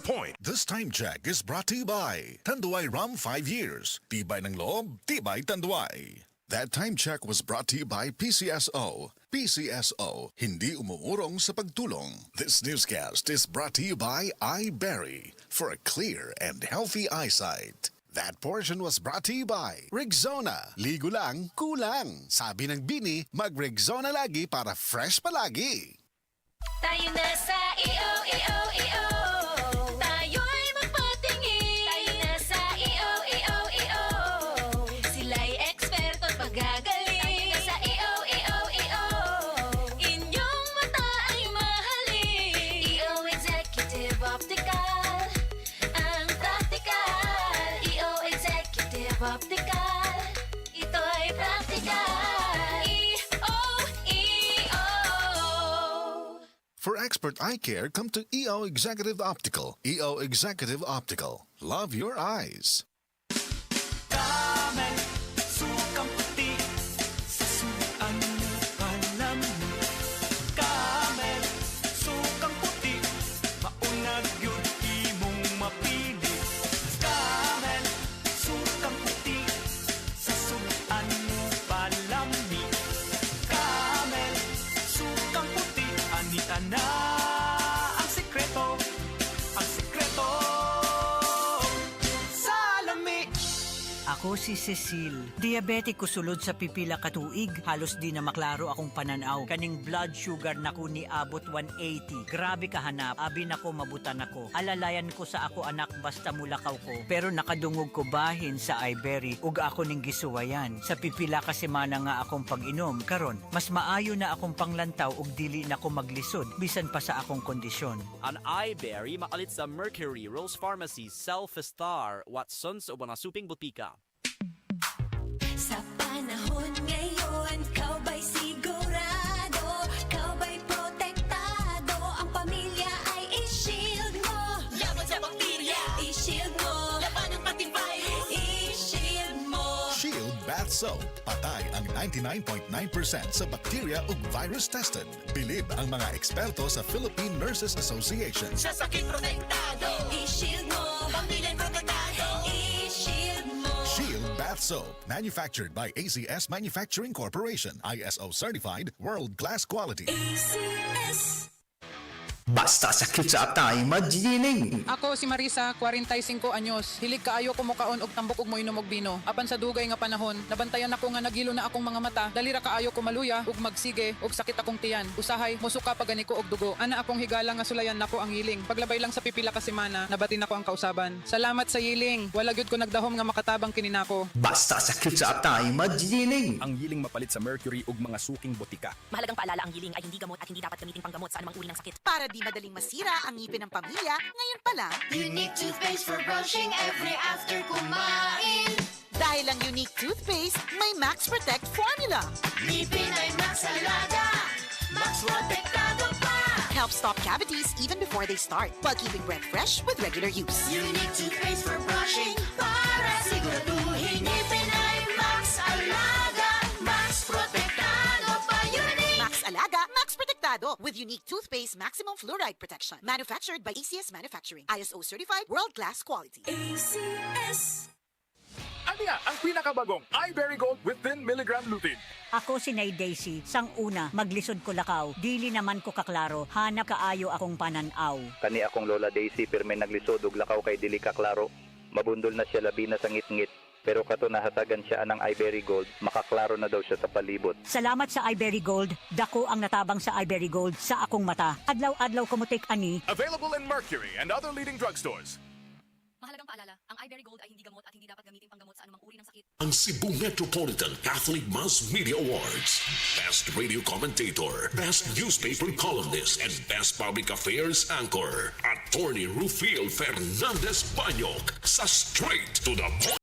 the point. This time check is brought to you by Tanduay Rum 5 years. Tibay ng loob, tibay Tanduay. That time check was brought to you by PCSO. PCSO, hindi umuurong sa pagtulong. This newscast is brought to you by iBerry for a clear and healthy eyesight. That portion was brought to you by Rexona. Ligo lang, kulang. Sabi ng Bini, mag-Rexona lagi para fresh palagi. Tayo na sa EO. Tayo'y magpatingin. Tayo na sa EO. Sila'y eksperto at pagagaling. Tayo na sa EO. Inyong mata ay mahalin. EO Executive Optical. Ang practical. EO Executive Optical. Ito'y practical. For expert eye care, come to EO Executive Optical. EO Executive Optical. Love your eyes. Camel, sukang puti, susuan mo palamig. Camel, sukang puti, maunag yun imong mapili. Camel, sukang puti, susuan mo palamig. Camel, sukang puti, anita na ang sikreto sa lami. Ako si Cecil. Diabetic ko sulod sa pipila katuig. Halos di na maklaro akong pananaw. Kaning blood sugar nako ni abot 180. Grabe kahanap. Abi nako mabutan ako. Alalayan ko sa ako anak basta mulakaw ko. Pero nakadungog ko bahin sa iBerry ug ako ning gisuwayan. Sa pipila ka semana nga akong pag-inom. Karon, mas maayo na akong panglantaw ug dili na ko maglisod bisan pa sa akong kondisyon. Ang iBerry makalit sa Mercury, Rose Pharmacy, Self-Star, Watsons o mga suping butika. Sa panahon ngayon, kau ba'y sigurado? Kau ba'y protektado? Ang pamilya ay i-shield mo. Laban sa bakterya, i-shield mo. Laban ng pating virus, i-shield mo. Shield Bath Soap. Patay ang 99.9% sa bacteria ug virus tested. Bilib ang mga eksperto sa Philippine Nurses Association. Sa sakit protektado, I-shield mo. pamilyang protektado. I-shield mo. Shield Bath Soap. Manufactured by ACS Manufacturing Corporation. ISO certified, world-class quality. ACS. Basta sakit sa atay, magjining. Ako si Marisa, 45 anyos. Hilig kaayo ko mukaon og tambok ug moinom og bino. Apan sa dugay nga panahon, nabantayan ako nga nagilo na akong mga mata. Dalira kaayo ko maluya ug magsige ug sakit akong tiyan. Usahay musuka pagani ko og dugo. Ana akong higala nga sulayan nako ang yiling. Paglabay lang sa pipila ka semana, nabati nako ang kausaban. Salamat sa yiling. Wala gyud ko nagdahom nga makatabang kini nako. Basta sakit sa atay, magjining. Ang yiling mapalit sa Mercury ug mga suking butika. Mahalagang paalala, ang giling ay hindi gamot at hindi dapat gamitin panggamot sa anumang uri ng sakit. Para di madaling masira ang ngipin ng pamilya, ngayon pa lang. Unique toothpaste for brushing every after kumain. Dahil ang unique toothpaste, may Max Protect formula. Ngipin ay Max Alaga. Max Protektado pa. Helps stop cavities even before they start, while keeping breath fresh with regular use. Unique toothpaste for brushing para siguraduhin ngipin ay Max Alaga. Max Protektado pa. Unique. Max Alaga, Max Protectado with unique toothpaste maximum fluoride protection. Manufactured by ACS Manufacturing. ISO certified, world-class quality. ACS. Ano nga ang pinakabagong iBerry Gold with 10 mg lutein? Ako si Nay Daisy. Sang una, maglisod ko lakaw. Dili naman ko kaklaro. Hanap kaayo akong pananaw. Kani akong Lola Daisy pirme naglisod og lakaw kay dili ka klaro. Mabundol na siya labi na sa ngit-ngit. Pero kato nahasagan siya anang iBerry Gold, makaklaro na daw siya sa palibot. Salamat sa iBerry Gold. Dako ang natabang sa iBerry Gold sa akong mata. Adlaw-adlaw ko mo take ani. Available in Mercury and other leading drugstores. Mahalagang paalala, ang iBerry Gold ay hindi gamot at hindi dapat gamitin panggamot sa anumang uri ng sakit. Ang Cebu Metropolitan Catholic Mass Media Awards. Best Radio Commentator, Best Newspaper Columnist, and Best Public Affairs Anchor. Attorney Rufiel Fernandez Banyok sa Straight to the Point.